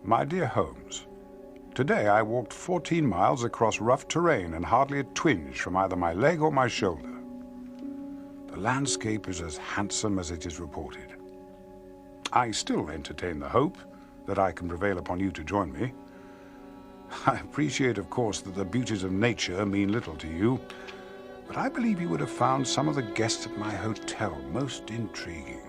My dear Holmes, today I walked 14 miles across rough terrain and hardly a twinge from either my leg or my shoulder. The landscape is as handsome as it is reported. I still entertain the hope that I can prevail upon you to join me. I appreciate, of course, that the beauties of nature mean little to you, but I believe you would have found some of the guests at my hotel most intriguing.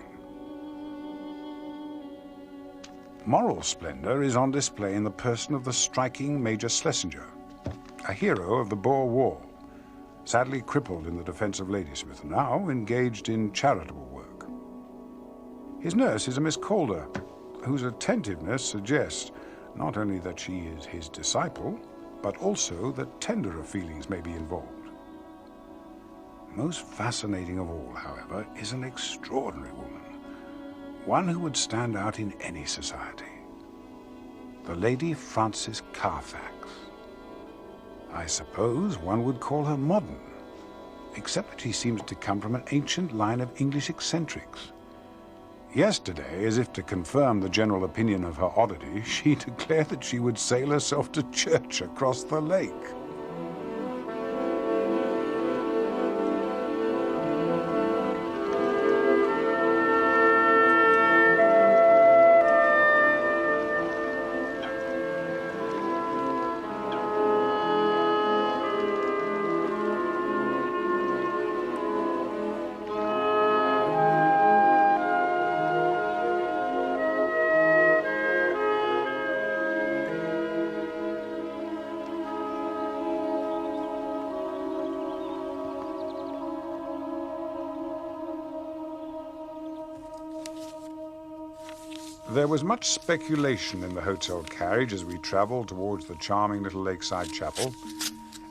Moral splendor is on display in the person of the striking Major Schlesinger, a hero of the Boer War, sadly crippled in the defense of Ladysmith, now engaged in charitable work. His nurse is a Miss Calder, whose attentiveness suggests not only that she is his disciple, but also that tenderer feelings may be involved. Most fascinating of all, however, is an extraordinary woman, one who would stand out in any society. The Lady Frances Carfax. I suppose one would call her modern, except that she seems to come from an ancient line of English eccentrics. Yesterday, as if to confirm the general opinion of her oddity, she declared that she would sail herself to church across the lake. There was much speculation in the hotel carriage as we traveled towards the charming little lakeside chapel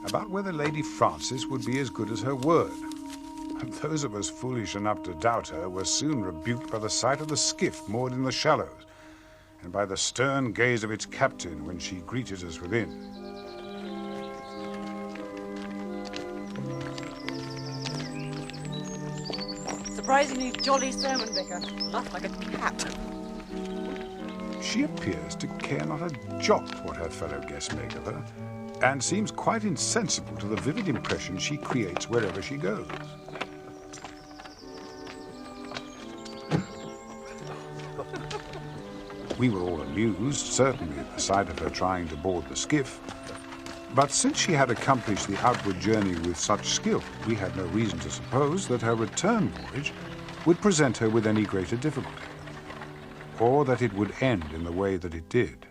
about whether Lady Frances would be as good as her word. And those of us foolish enough to doubt her were soon rebuked by the sight of the skiff moored in the shallows and by the stern gaze of its captain when she greeted us within. Surprisingly jolly sermon, Vicar. Laughed like a cat. She appears to care not a jot what her fellow guests make of her, and seems quite insensible to the vivid impression she creates wherever she goes. We were all amused, certainly, at the sight of her trying to board the skiff, but since she had accomplished the outward journey with such skill, we had no reason to suppose that her return voyage would present her with any greater difficulty, or that it would end in the way that it did.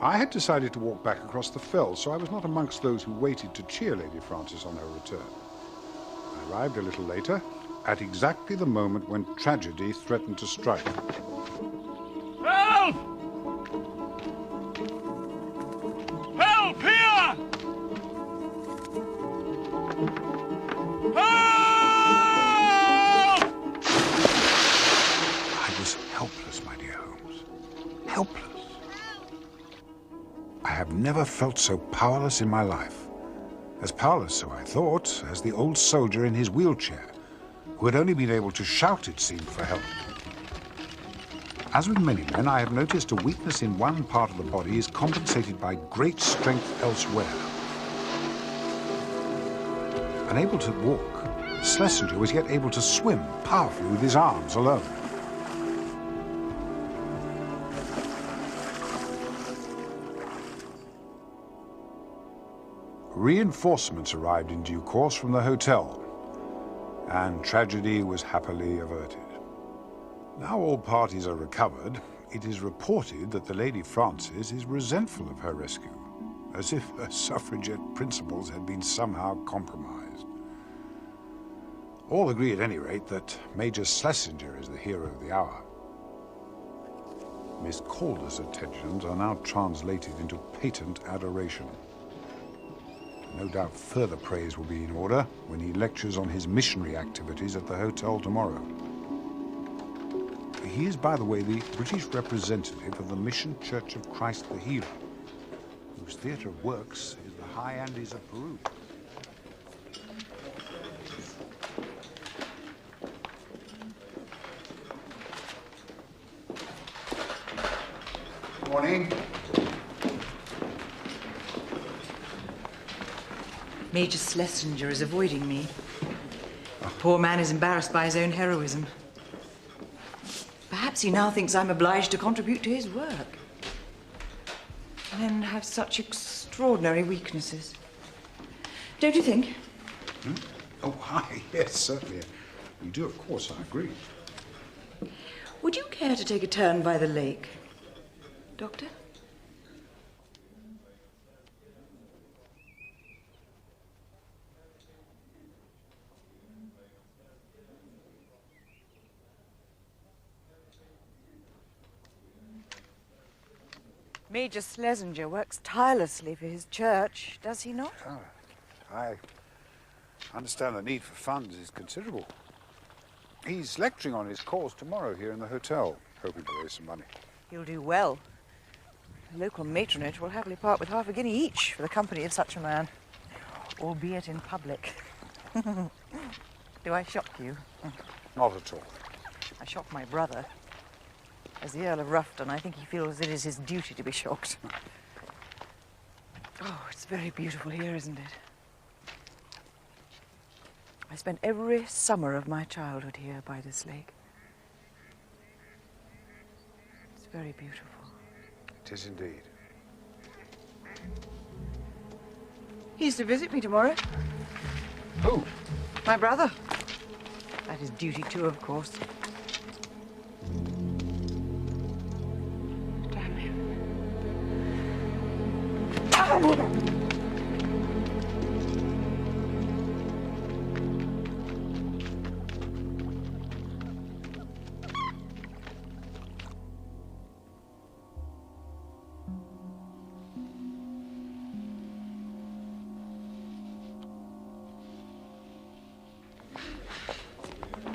I had decided to walk back across the fell, so I was not amongst those who waited to cheer Lady Frances on her return. I arrived a little later, at exactly the moment when tragedy threatened to strike. Help! Help here! Help! I was helpless, my dear Holmes. Helpless. I have never felt so powerless in my life. As powerless, so I thought, as the old soldier in his wheelchair, who had only been able to shout, it seemed, for help. As with many men, I have noticed a weakness in one part of the body is compensated by great strength elsewhere. Unable to walk, Schlesinger was yet able to swim powerfully with his arms alone. Reinforcements arrived in due course from the hotel, and tragedy was happily averted. Now all parties are recovered, it is reported that the Lady Frances is resentful of her rescue, as if her suffragette principles had been somehow compromised. All agree, at any rate, that Major Schlesinger is the hero of the hour. Miss Calder's attentions are now translated into patent adoration. No doubt further praise will be in order when he lectures on his missionary activities at the hotel tomorrow. He is, by the way, the British representative of the Mission Church of Christ the Healer, whose theatre of works is the High Andes of Peru. Morning. Major Schlesinger is avoiding me. The poor man is embarrassed by his own heroism. Perhaps he now thinks I'm obliged to contribute to his work. Men have such extraordinary weaknesses. Don't you think? Hmm? Oh, hi. Yes, certainly. You do, of course, I agree. Would you care to take a turn by the lake, Doctor? Major Schlesinger works tirelessly for his church, does he not? Oh, I understand the need for funds is considerable. He's lecturing on his cause tomorrow here in the hotel, hoping to raise some money. He'll do well. The local matronage will happily part with half a guinea each for the company of such a man, albeit in public. Do I shock you? Not at all. I shock my brother. As the Earl of Rufton, I think he feels it is his duty to be shocked. Oh, it's very beautiful here, isn't it? I spent every summer of my childhood here by this lake. It's very beautiful. It is indeed. He's to visit me tomorrow. Who? My brother. That is duty too, of course. Damn him.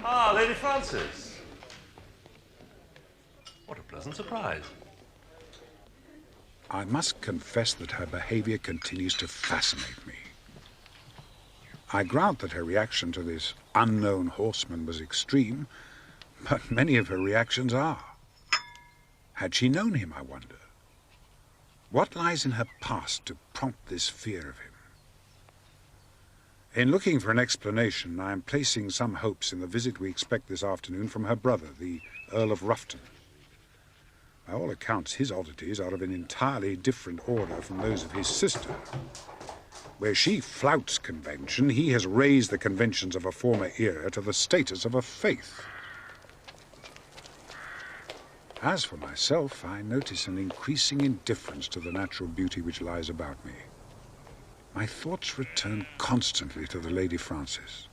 Ah, Lady Frances. What a pleasant surprise. I must confess that her behavior continues to fascinate me. I grant that her reaction to this unknown horseman was extreme, but many of her reactions are. Had she known him, I wonder? What lies in her past to prompt this fear of him? In looking for an explanation, I am placing some hopes in the visit we expect this afternoon from her brother, the Earl of Rufton. By all accounts, his oddities are of an entirely different order from those of his sister. Where she flouts convention, he has raised the conventions of a former era to the status of a faith. As for myself, I notice an increasing indifference to the natural beauty which lies about me. My thoughts return constantly to the Lady Frances.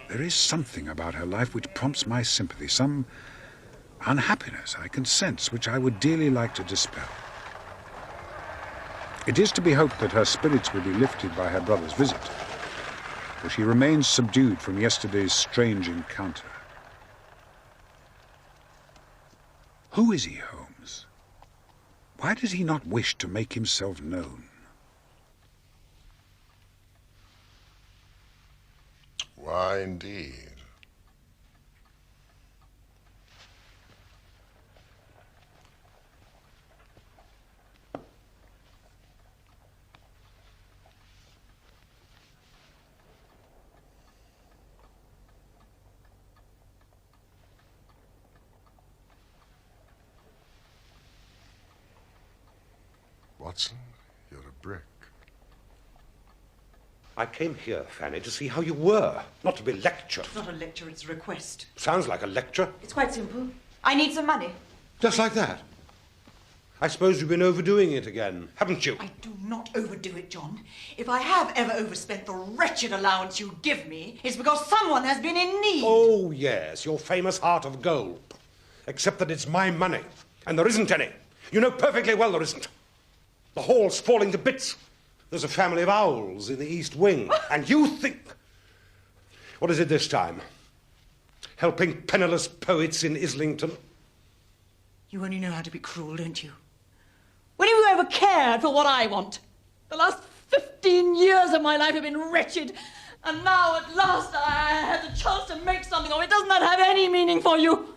There is something about her life which prompts my sympathy, some unhappiness I can sense, which I would dearly like to dispel. It is to be hoped that her spirits will be lifted by her brother's visit, for she remains subdued from yesterday's strange encounter. Who is he, Holmes? Why does he not wish to make himself known? Why, indeed. Watson, you're a brick. I came here, Fanny, to see how you were, not to be lectured. It's not a lecture, it's a request. Sounds like a lecture. It's quite simple. I need some money. Just like that. I suppose you've been overdoing it again, haven't you? I do not overdo it, John. If I have ever overspent the wretched allowance you give me, it's because someone has been in need. Oh, yes, your famous heart of gold. Except that it's my money, and there isn't any. You know perfectly well there isn't. The hall's falling to bits. There's a family of owls in the East Wing, and you think... What is it this time? Helping penniless poets in Islington? You only know how to be cruel, don't you? When have you ever cared for what I want? The last 15 years of my life have been wretched, and now at last I have the chance to make something of it. Doesn't that have any meaning for you?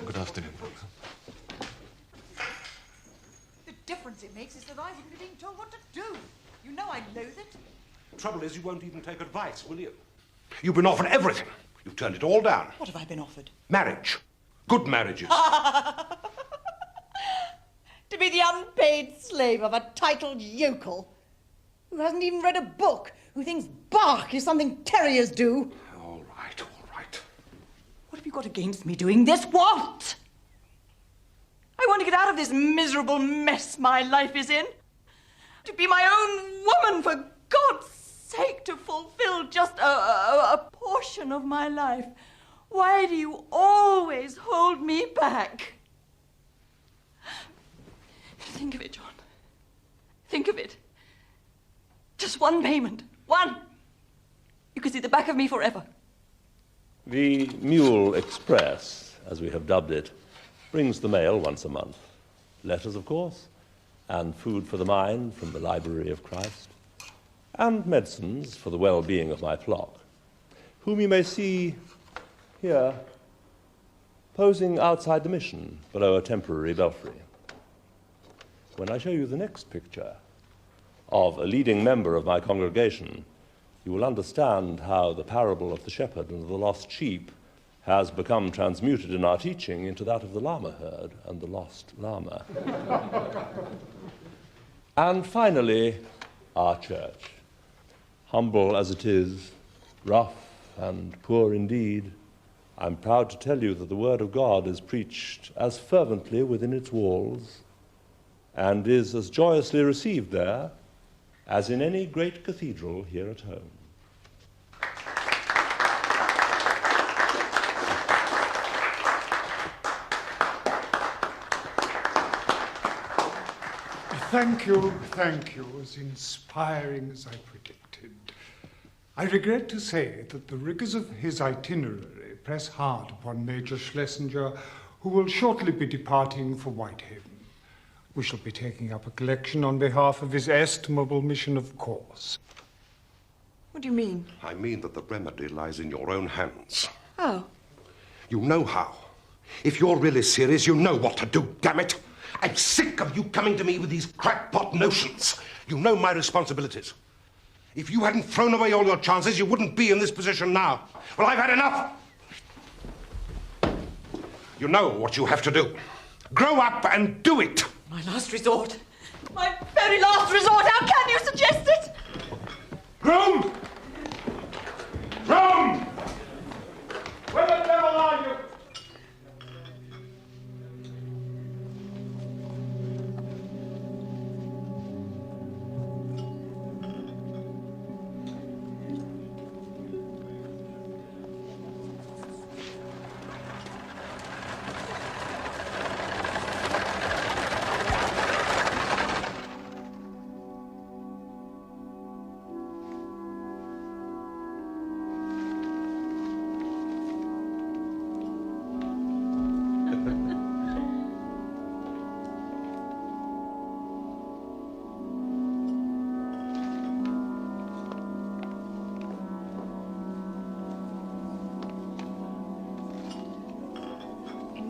Good afternoon. The difference it makes is that I haven't been being told what to do. You know I loathe it. Trouble is, you won't even take advice, will you? You've been offered everything. You've turned it all down. What have I been offered? Marriage. Good marriages. To be the unpaid slave of a titled yokel who hasn't even read a book, who thinks bark is something terriers do. All right, all right. What have you got against me doing this? What? I want to get out of this miserable mess my life is in. To be my own woman, for God's sake, to fulfill just a portion of my life. Why do you always hold me back? Think of it, John. Think of it. Just one payment. One. You could see the back of me forever. The Mule Express, as we have dubbed it, brings the mail once a month. Letters, of course, and food for the mind from the Library of Christ, and medicines for the well-being of my flock, whom you may see here, posing outside the mission below a temporary belfry. When I show you the next picture of a leading member of my congregation, you will understand how the parable of the shepherd and the lost sheep has become transmuted in our teaching into that of the llama herd and the lost llama. And finally, our church. Humble as it is, rough and poor indeed, I'm proud to tell you that the Word of God is preached as fervently within its walls and is as joyously received there as in any great cathedral here at home. Thank you, as inspiring as I predicted. I regret to say that the rigors of his itinerary press hard upon Major Schlesinger, who will shortly be departing for Whitehaven. We shall be taking up a collection on behalf of his estimable mission, of course. What do you mean? I mean that the remedy lies in your own hands. How? You know how. If you're really serious, you know what to do, damn it. I'm sick of you coming to me with these crackpot notions. You know my responsibilities. If you hadn't thrown away all your chances, you wouldn't be in this position now. Well, I've had enough. You know what you have to do. Grow up and do it. My last resort. My very last resort. How can you suggest it? Room! Room! Where the devil are you?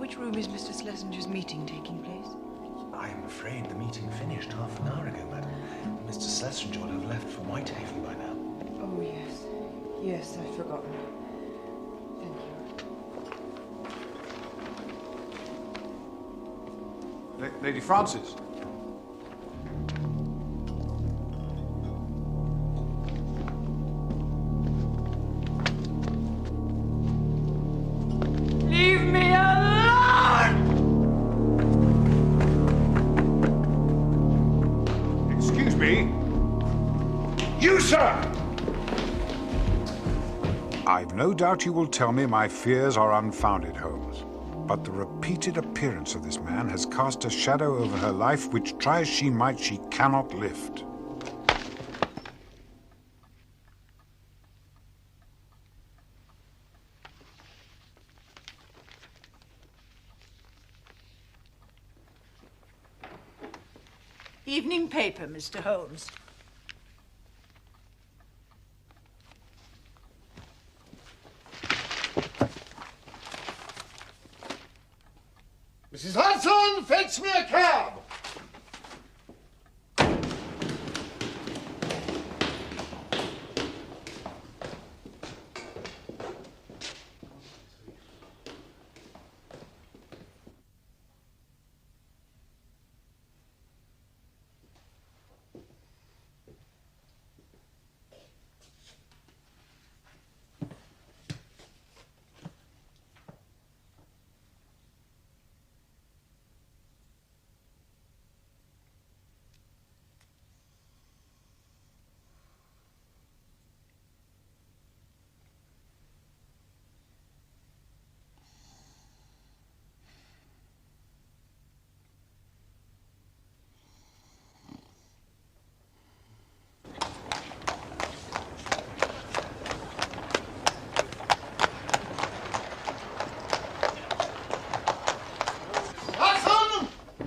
Which room is Mr. Schlesinger's meeting taking place? I am afraid the meeting finished half an hour ago, madam. Mr. Schlesinger will have left for Whitehaven by now. Oh, yes. Yes, I'd forgotten. Thank you. Lady Frances. Leave me alone! Excuse me. You, sir! I've no doubt you will tell me my fears are unfounded, Holmes. But the repeated appearance of this man has cast a shadow over her life which, try as she might, she cannot lift. Evening paper, Mr. Holmes. Mrs. Hudson, fetch me a cab!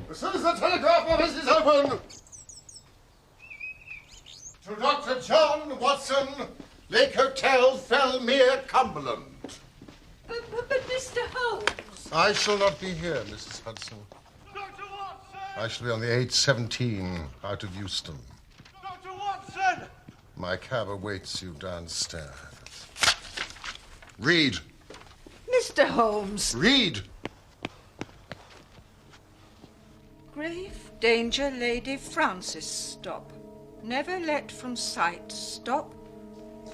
As soon as the telegraph office is open. To Dr. John Watson, Lake Hotel, Felmere, Cumberland. But Mr. Holmes... I shall not be here, Mrs. Hudson. Dr. Watson! I shall be on the 8:17 out of Euston. Dr. Watson! My cab awaits you downstairs. Read. Mr. Holmes... Read. Grave danger, Lady Frances, stop. Never let from sight, stop.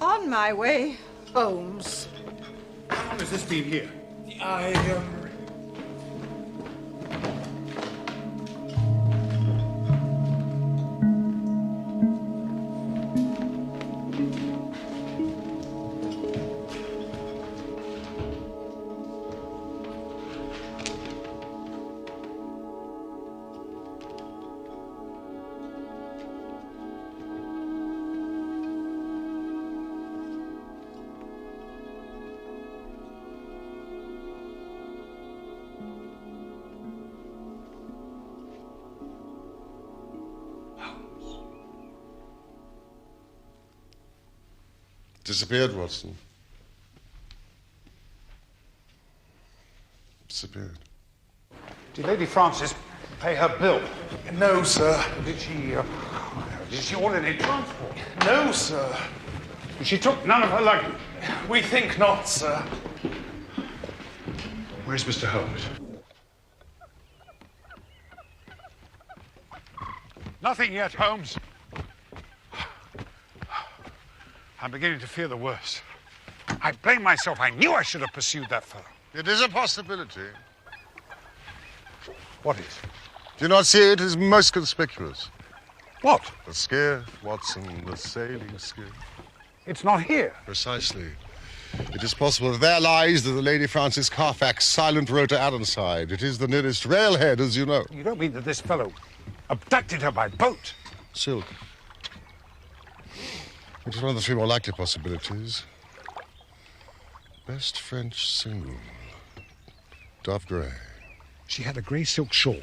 On my way, Holmes. How long has this been here? Disappeared, Watson. Disappeared. Did Lady Frances pay her bill? No, sir. Did she order any transport? No, sir. She took none of her luggage. We think not, sir. Where's Mr. Holmes? Nothing yet, Holmes. I'm beginning to fear the worst. I blame myself. I knew I should have pursued that fellow. It is a possibility. What is? Do you not see it is most conspicuous? What? The skiff, Watson, the sailing skiff. It's not here. Precisely. It is possible that there lies the Lady Frances Carfax silent rotor Allenside. It is the nearest railhead, as you know. You don't mean that this fellow abducted her by boat? Silk. It is one of the three more likely possibilities. Best French single. Dove grey. She had a grey silk shawl.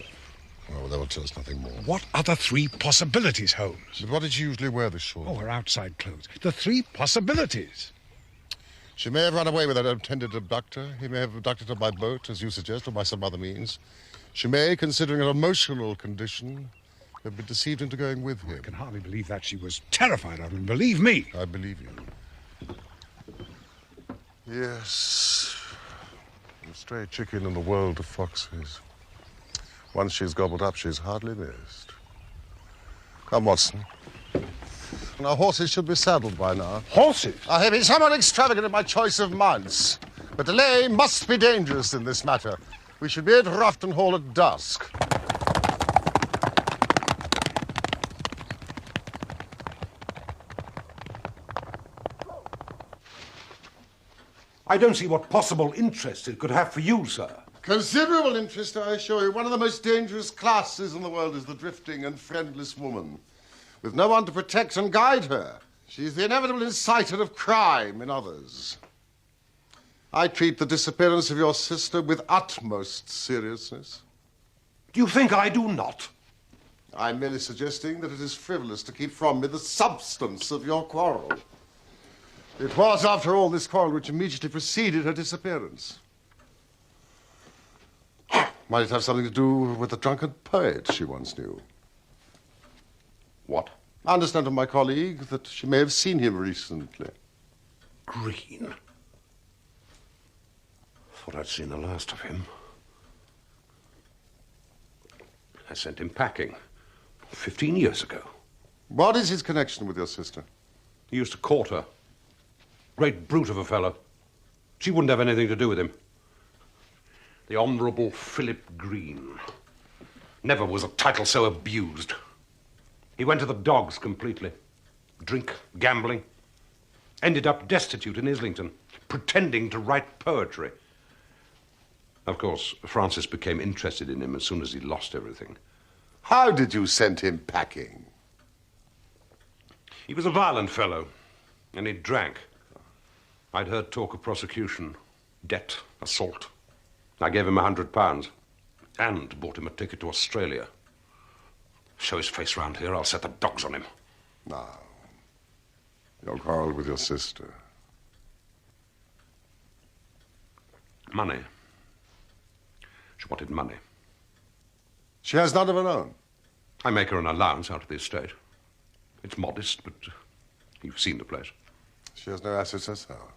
Oh, that will tell us nothing more. What are the three possibilities, Holmes? But what did she usually wear, the shawl? Oh, her outside clothes. The three possibilities. She may have run away with an intended abductor. He may have abducted her by boat, as you suggest, or by some other means. She may, considering her emotional condition, have been deceived into going with him. I can hardly believe that. She was terrified of him, believe me. I believe you. Yes. A stray chicken in the world of foxes. Once she's gobbled up, she's hardly missed. Come, Watson. Our horses should be saddled by now. Horses? I have been somewhat extravagant in my choice of mounts. But delay must be dangerous in this matter. We should be at Rafton Hall at dusk. I don't see what possible interest it could have for you, sir. Considerable interest, I assure you. One of the most dangerous classes in the world is the drifting and friendless woman. With no one to protect and guide her, she's the inevitable inciter of crime in others. I treat the disappearance of your sister with utmost seriousness. Do you think I do not? I'm merely suggesting that it is frivolous to keep from me the substance of your quarrel. It was, after all, this quarrel which immediately preceded her disappearance. Might it have something to do with the drunken poet she once knew? What? I understand from my colleague that she may have seen him recently. Green? Thought I'd seen the last of him. I sent him packing 15 years ago. What is his connection with your sister? He used to court her. Great brute of a fellow. She wouldn't have anything to do with him. The Honourable Philip Green. Never was a title so abused. He went to the dogs completely. Drink, gambling. Ended up destitute in Islington, pretending to write poetry. Of course, Francis became interested in him as soon as he lost everything. How did you send him packing? He was a violent fellow, and he drank. I'd heard talk of prosecution, debt, assault. I gave him £100 and bought him a ticket to Australia. Show his face round here, I'll set the dogs on him. Now, your quarrel with your sister. Money. She wanted money. She has none of her own. I make her an allowance out of the estate. It's modest, but you've seen the place. She has no assets herself.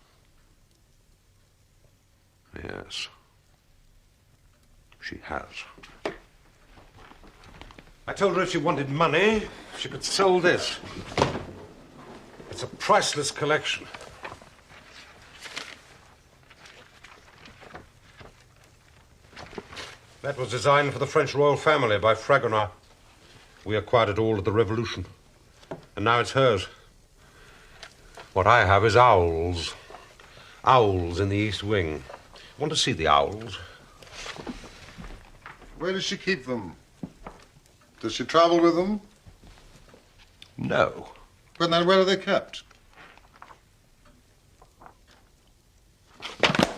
Yes. She has. I told her if she wanted money, she could sell this. It's a priceless collection. That was designed for the French royal family by Fragonard. We acquired it all at the Revolution. And now it's hers. What I have is owls. Owls in the East Wing. Want to see the owls? Where does she keep them? Does she travel with them? No. But then where are they kept?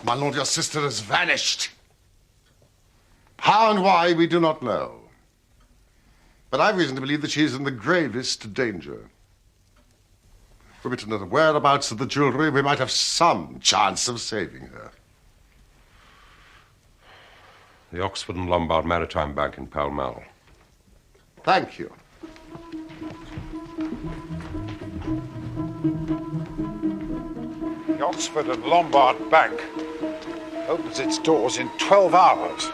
My lord, your sister has vanished. How and why, we do not know. But I've reason to believe that she is in the gravest danger. Were we to know the whereabouts of the jewelry, we might have some chance of saving her. The Oxford and Lombard Maritime Bank in Pall Mall. Thank you. The Oxford and Lombard Bank opens its doors in 12 hours.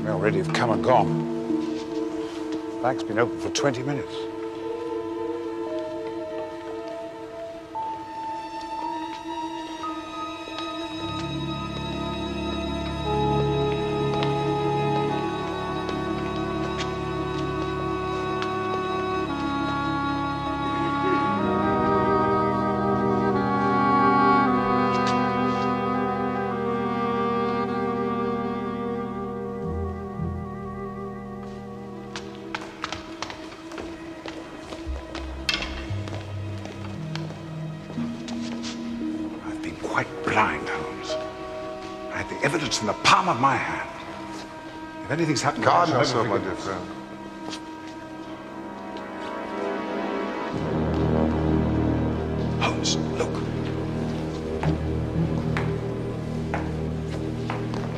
Already have come and gone. Bank's been open for 20 minutes. Quite blind, Holmes. I had the evidence in the palm of my hand. If anything's happened... Calm yourself, my dear friend. Holmes, look.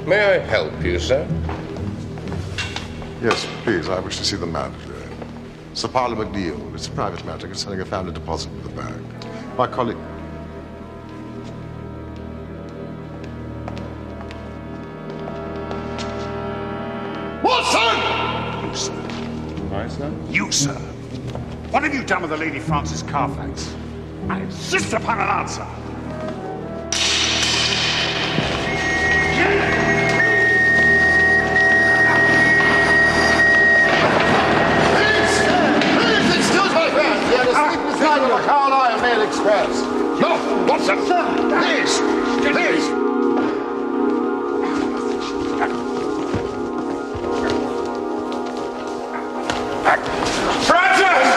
May I help you, sir? Yes, please. I wish to see the manager. Sir Parliament McNeil. It's a private matter concerning a family deposit with the bank. My colleague... Watson! You, sir. My son? You, sir. What have you done with the Lady Frances Carfax? I insist upon an answer. Express. No, Watson! Please! Please! Francis!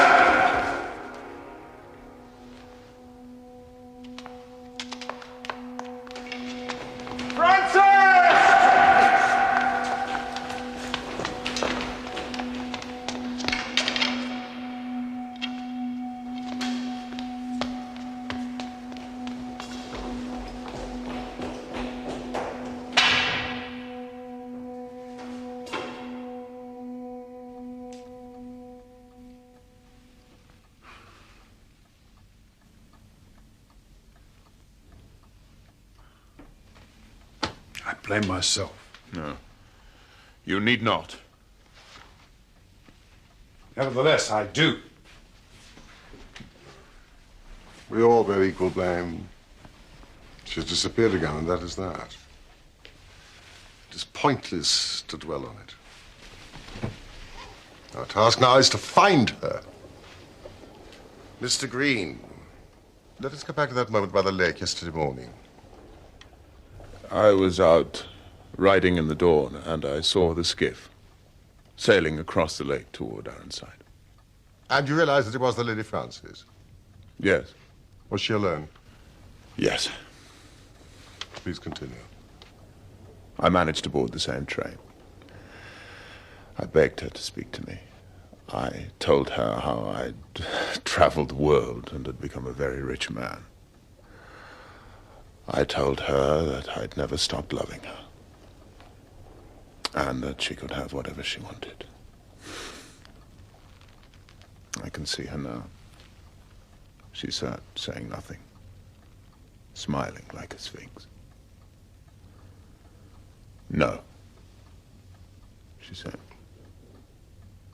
I blame myself. No. You need not. Nevertheless, I do. We all bear equal blame. She's disappeared again, and that is that. It is pointless to dwell on it. Our task now is to find her. Mr. Green, let us go back to that moment by the lake yesterday morning. I was out riding in the dawn, and I saw the skiff sailing across the lake toward Ironside. And you realized that it was the Lady Frances? Yes. Was she alone? Yes. Please continue. I managed to board the same train. I begged her to speak to me. I told her how I'd traveled the world and had become a very rich man. I told her that I'd never stopped loving her, and that she could have whatever she wanted. I can see her now. She sat, saying nothing, smiling like a sphinx. No, she said.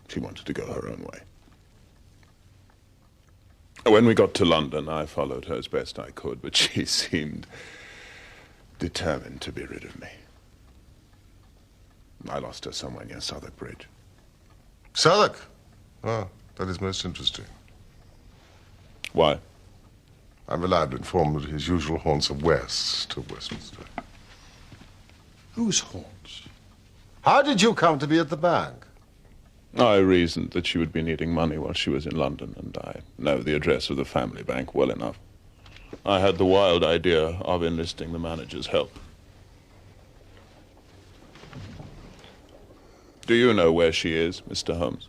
She wanted to go her own way. When we got to London, I followed her as best I could, but she seemed determined to be rid of me. I lost her somewhere near Southwark Bridge. Sherlock? Ah, that is most interesting. Why? I'm reliably informed that his usual haunts are west of Westminster. Whose haunts? How did you come to be at the bank? I reasoned that she would be needing money while she was in London, and I know the address of the family bank well enough. I had the wild idea of enlisting the manager's help. Do you know where she is, Mr. Holmes?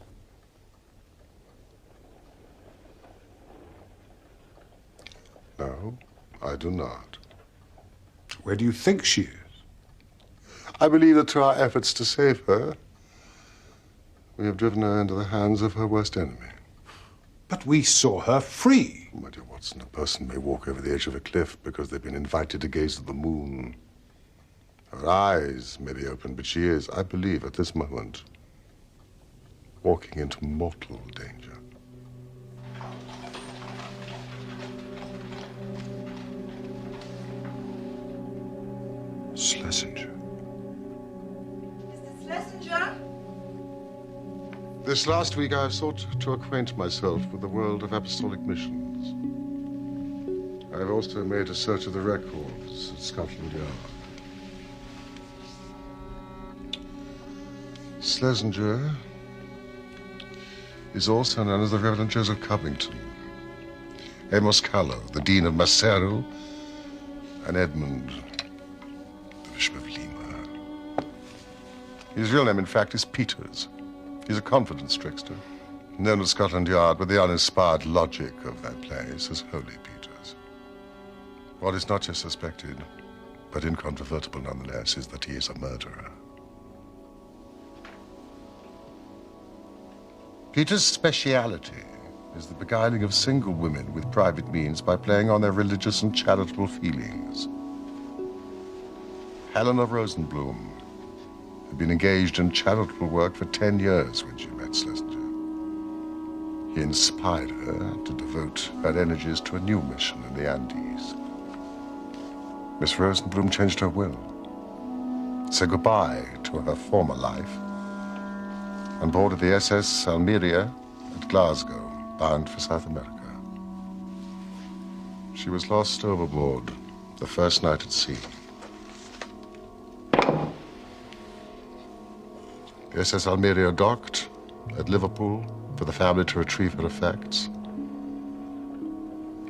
No, I do not. Where do you think she is? I believe that through our efforts to save her, we have driven her into the hands of her worst enemy. But we saw her free. My dear Watson, a person may walk over the edge of a cliff because they've been invited to gaze at the moon. Her eyes may be open, but she is, I believe, at this moment, walking into mortal danger. Schlesinger. Mr. Schlesinger? This last week, I have sought to acquaint myself with the world of apostolic missions. I have also made a search of the records at Scotland Yard. Schlesinger is also known as the Reverend Joseph Covington, Amos Callow, the Dean of Maseru, and Edmund, the Bishop of Lima. His real name, in fact, is Peters. He's a confidence trickster, known at Scotland Yard with the uninspired logic of that place as Holy Peters. What is not just suspected, but incontrovertible nonetheless, is that he is a murderer. Peter's speciality is the beguiling of single women with private means by playing on their religious and charitable feelings. Helena Rosenblum had been engaged in charitable work for 10 years when she met Schlesinger. He inspired her to devote her energies to a new mission in the Andes. Miss Rosenblum changed her will, said goodbye to her former life, and boarded the SS Almeria at Glasgow, bound for South America. She was lost overboard the first night at sea. The SS Almeria docked at Liverpool for the family to retrieve her effects.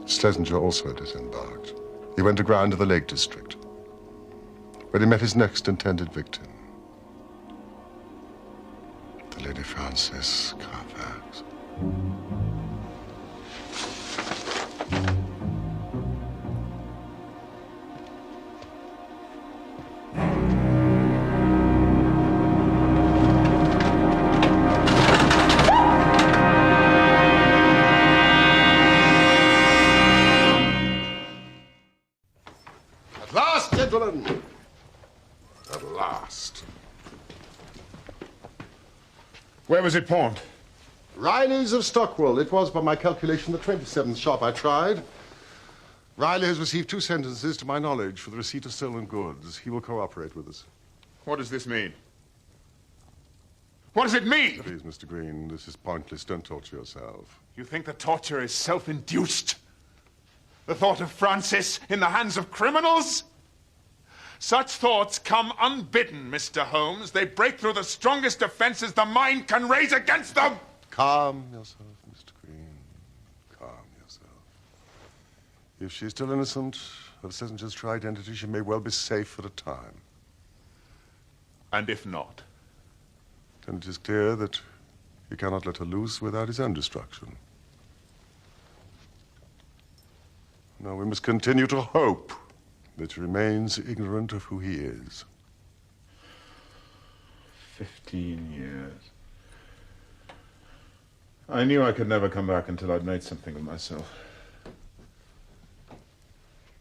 Schlesinger also disembarked. He went aground to the Lake District, where he met his next intended victim, the Lady Frances Carfax. At last, gentlemen! At last. Where was it pawned? Riley's of Stockwell. It was, by my calculation, the 27th shop I tried. Riley has received 2 sentences, to my knowledge, for the receipt of stolen goods. He will cooperate with us. What does this mean? What does it mean? Please, Mr. Green, this is pointless. Don't torture yourself. You think the torture is self-induced? The thought of Francis in the hands of criminals? Such thoughts come unbidden, Mr. Holmes. They break through the strongest defenses the mind can raise against them. Calm yourself, Mr. Green. Calm yourself. If she's still innocent of Schlesinger's true identity, she may well be safe for a time. And if not? Then it is clear that he cannot let her loose without his own destruction. Now we must continue to hope that he remains ignorant of who he is. 15 years. I knew I could never come back until I'd made something of myself.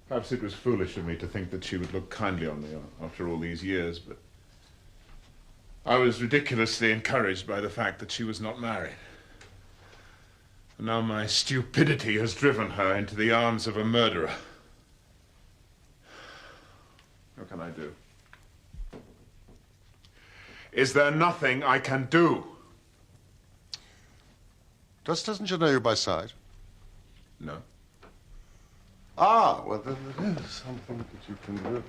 Perhaps it was foolish of me to think that she would look kindly on me after all these years, but I was ridiculously encouraged by the fact that she was not married. And now my stupidity has driven her into the arms of a murderer. What can I do? Is there nothing I can do? Doesn't you know you by sight? No. Ah, well, then there is something that you can do.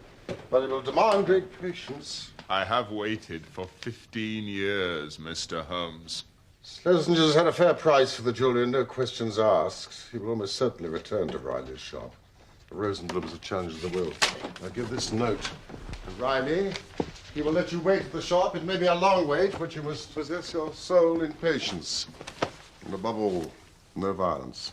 But it will demand great patience. I have waited for 15 years, Mr. Holmes. Schlesinger's had a fair price for the jewelry, no questions asked. He will almost certainly return to Riley's shop. The Rosenblums have challenged the will. Now give this note to Riley. He will let you wait at the shop. It may be a long wait, but you must possess your soul in patience. And above all, no violence.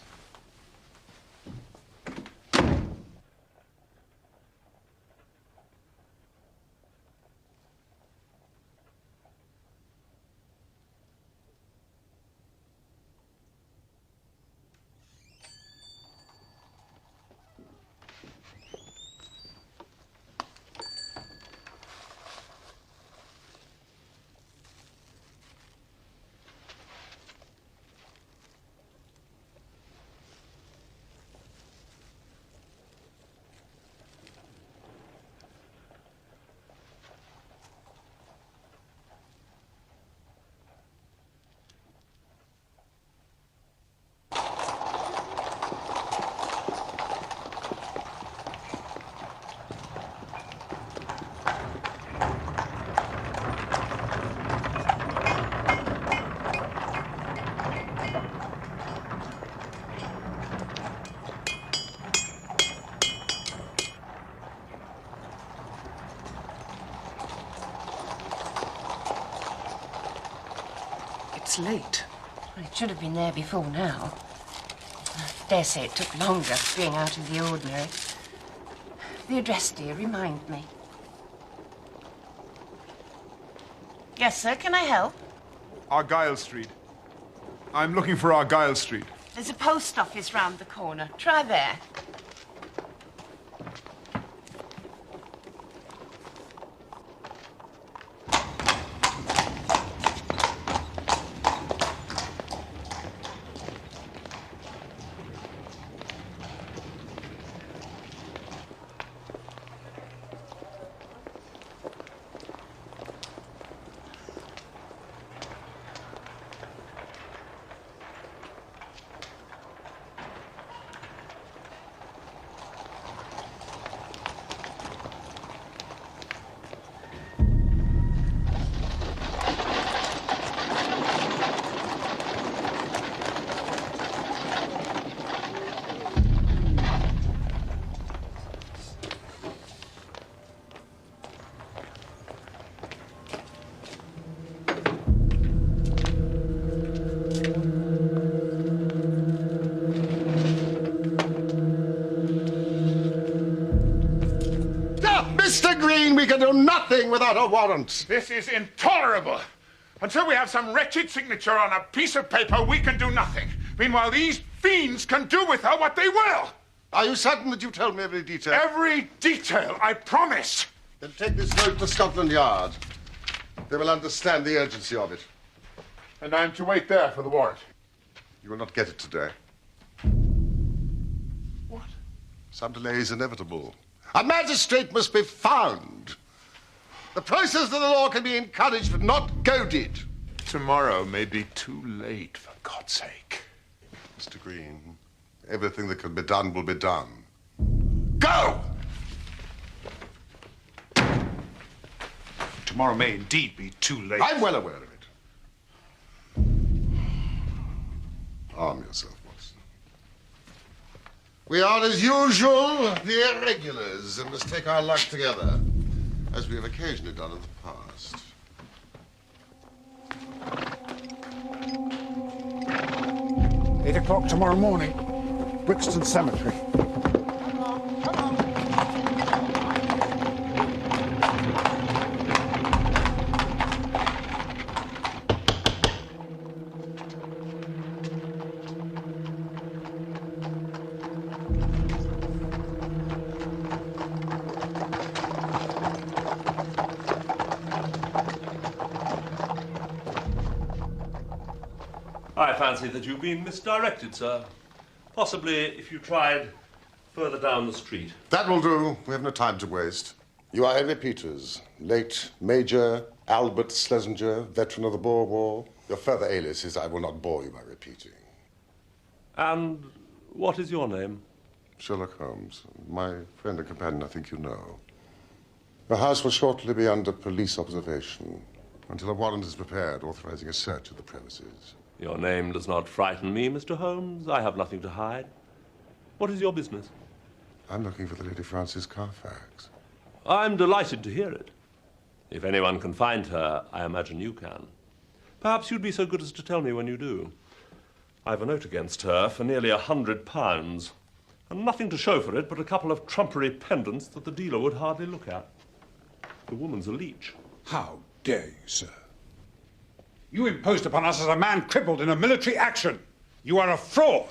It's late. Well, it should have been there before now. I dare say it took longer being out of the ordinary. The address, dear, remind me. Yes, sir, can I help? Argyle Street. I'm looking for Argyle Street. There's a post office round the corner. Try there. Mr. Green, we can do nothing without a warrant. This is intolerable. Until we have some wretched signature on a piece of paper, we can do nothing. Meanwhile, these fiends can do with her what they will. Are you certain that you told me every detail? Every detail, I promise. Then take this note to Scotland Yard. They will understand the urgency of it. And I'm to wait there for the warrant. You will not get it today. What? Some delay is inevitable. A magistrate must be found. The process of the law can be encouraged but not goaded. Tomorrow may be too late, for God's sake. Mr. Green, everything that can be done will be done. Go! Tomorrow may indeed be too late. I'm well aware of it. Arm yourself, Watson. We are, as usual, the irregulars and must take our luck together, as we have occasionally done in the past. 8 o'clock tomorrow morning, Brixton Cemetery. I fancy that you've been misdirected, sir. Possibly if you tried further down the street. That will do. We have no time to waste. You are Henry Peters, late Major Albert Schlesinger, veteran of the Boer War. Your further aliases I will not bore you by repeating. And what is your name? Sherlock Holmes. My friend and companion, I think you know. The house will shortly be under police observation until a warrant is prepared authorizing a search of the premises. Your name does not frighten me, Mr. Holmes. I have nothing to hide. What is your business? I'm looking for the Lady Frances Carfax. I'm delighted to hear it. If anyone can find her, I imagine you can. Perhaps you'd be so good as to tell me when you do. I've a note against her for nearly £100, and nothing to show for it but a couple of trumpery pendants that the dealer would hardly look at. The woman's a leech. How dare you, sir? You imposed upon us as a man crippled in a military action. You are a fraud.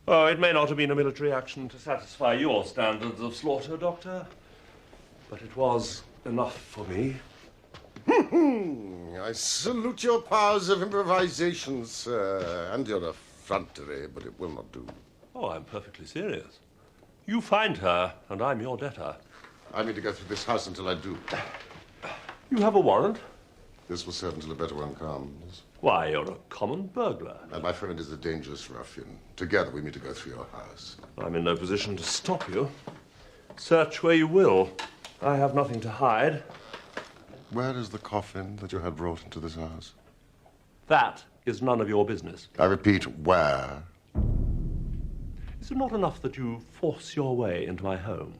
Oh, it may not have been a military action to satisfy your standards of slaughter, Doctor, but it was enough for me. I salute your powers of improvisation, sir, and your effrontery, but it will not do. Oh, I'm perfectly serious. You find her, and I'm your debtor. I mean to go through this house until I do. You have a warrant? This will serve until a better one comes. Why, you're a common burglar. And my friend is a dangerous ruffian. Together we mean to go through your house. I'm in no position to stop you. Search where you will. I have nothing to hide. Where is the coffin that you had brought into this house? That is none of your business. I repeat, where? Is it not enough that you force your way into my home?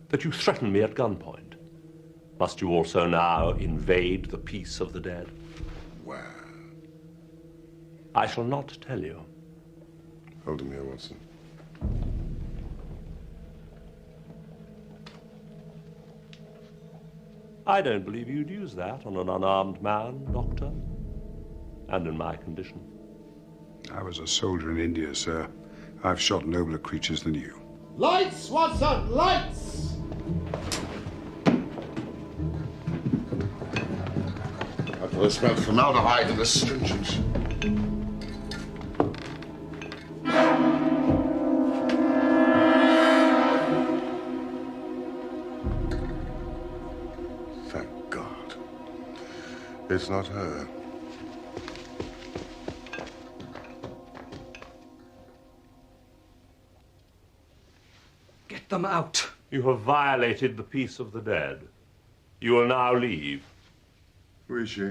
That you threaten me at gunpoint? Must you also now invade the peace of the dead? where? I shall not tell you. Hold him here, Watson. I don't believe you'd use that on an unarmed man, Doctor. And in my condition. I was a soldier in India, sir. I've shot nobler creatures than you. Lights, Watson, lights! I thought I smelled formaldehyde and astringent. Thank God. It's not her. Get them out. You have violated the peace of the dead. You will now leave. Who is she?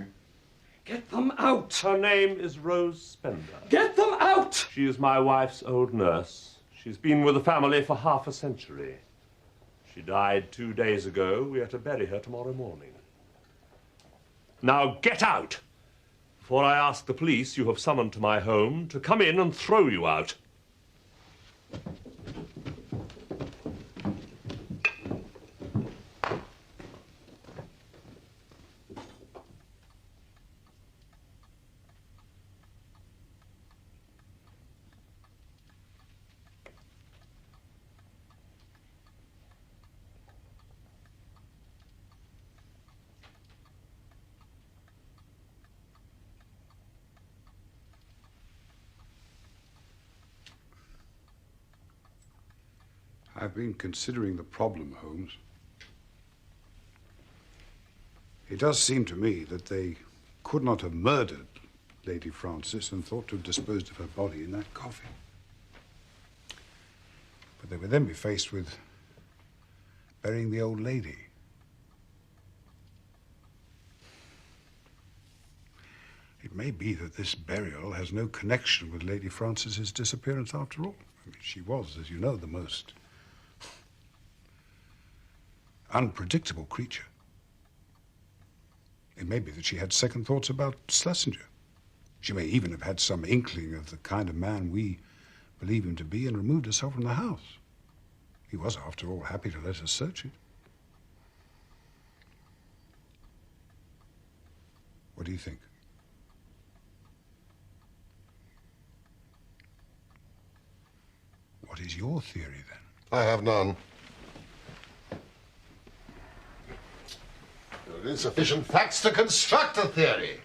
Get them out. Her name is Rose Spender. Get them out! She is my wife's old nurse. She's been with the family for half a century. She died 2 days ago. We are to bury her tomorrow morning. Now get out, before I ask the police you have summoned to my home to come in and throw you out. I've been considering the problem, Holmes. It does seem to me that they could not have murdered Lady Frances and thought to have disposed of her body in that coffin. But they would then be faced with burying the old lady. It may be that this burial has no connection with Lady Frances's disappearance after all. I mean, she was, as you know, the most unpredictable creature. It may be that she had second thoughts about Schlesinger. She may even have had some inkling of the kind of man we believe him to be and removed herself from the house. He was, after all, happy to let us search it. What do you think? What is your theory, then? I have none. There are insufficient facts to construct a theory.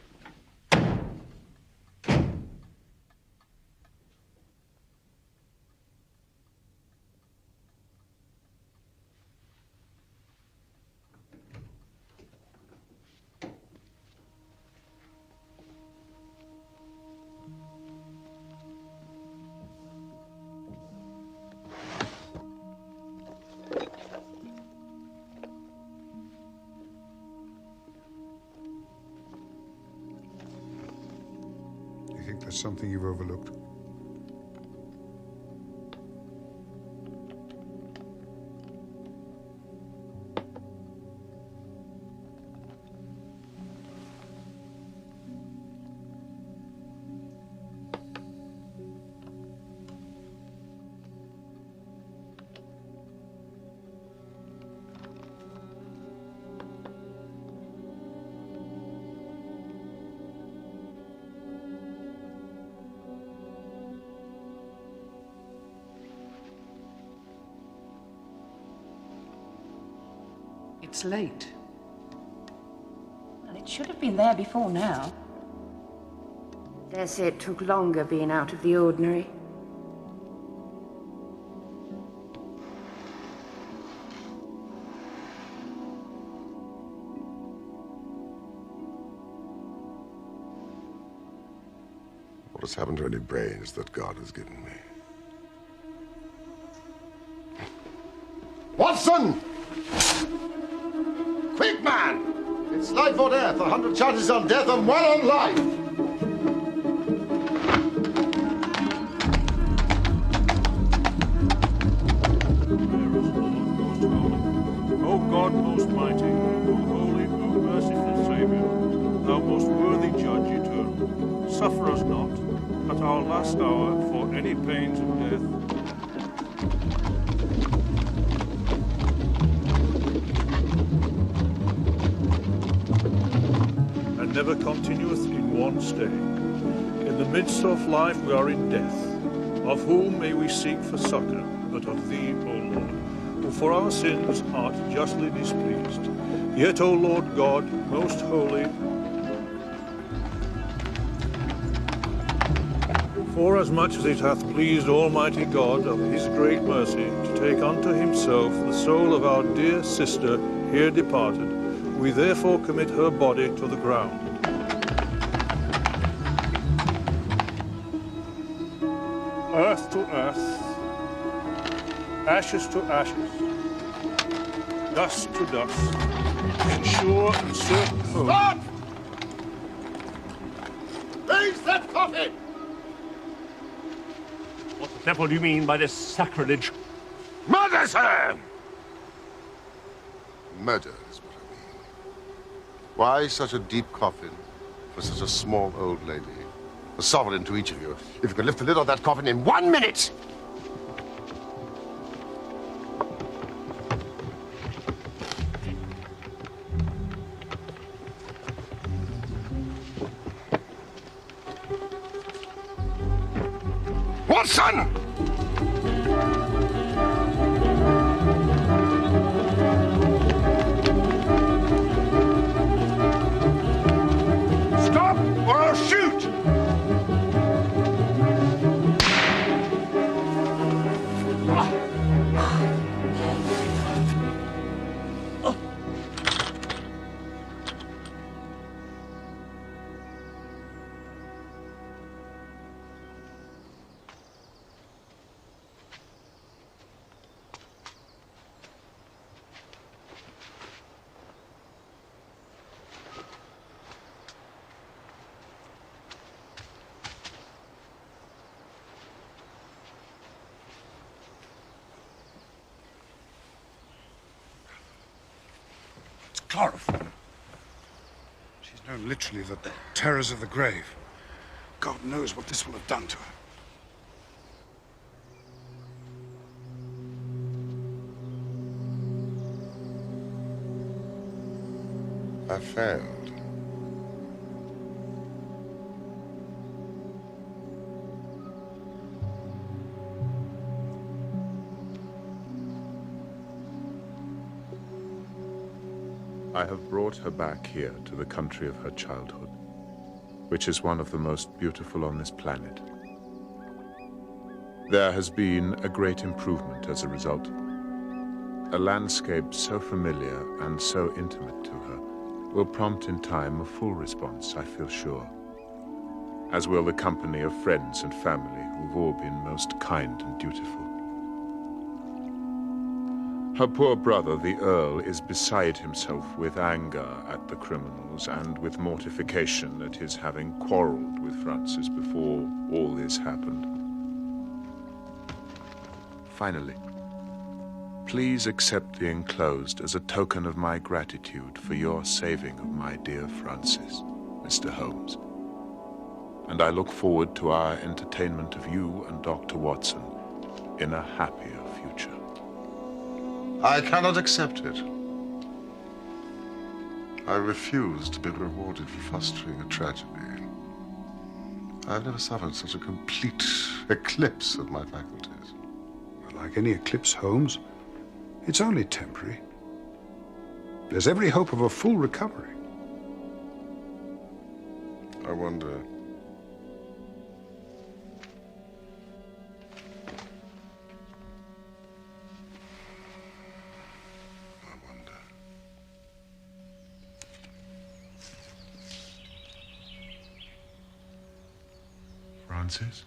There's something you've overlooked. It's late. Well, it should have been there before now. Dare say it took longer being out of the ordinary. What has happened to any brains that God has given me? Watson! Quick, man! It's life or death. 100 chances on death and 1 on life. O God most mighty, O holy, O merciful Saviour, thou most worthy judge, suffer us not at our last hour for any pains of death. And never continueth in one stay. In the midst of life we are in death. Of whom may we seek for succor, but of thee, O Lord, who for our sins art justly displeased. Yet, O Lord God, most holy, forasmuch as it hath pleased Almighty God of his great mercy to take unto himself the soul of our dear sister here departed, we therefore commit her body to the ground. Earth to earth, ashes to ashes, dust to dust, in sure and certain hope. Stop! Raise that coffin! What the devil do you mean by this sacrilege? Murder, sir! Murder is what I mean. Why such a deep coffin for such a small old lady? A sovereign to each of you. If you can lift the lid on that coffin in 1 minute! Watson! Stop or I'll shoot! Chloroform. She's known literally the terrors of the grave. God knows what this will have done to her. I failed. I have brought her back here to the country of her childhood, which is one of the most beautiful on this planet. There has been a great improvement as a result. A landscape so familiar and so intimate to her will prompt in time a full response, I feel sure, as will the company of friends and family who've all been most kind and dutiful. Her poor brother, the Earl, is beside himself with anger at the criminals and with mortification at his having quarreled with Francis before all this happened. Finally, please accept the enclosed as a token of my gratitude for your saving of my dear Francis, Mr. Holmes. And I look forward to our entertainment of you and Dr. Watson in a happier future. I cannot accept it. I refuse to be rewarded for fostering a tragedy. I've never suffered such a complete eclipse of my faculties. Well, like any eclipse, Holmes, it's only temporary. There's every hope of a full recovery. I wonder... Francis?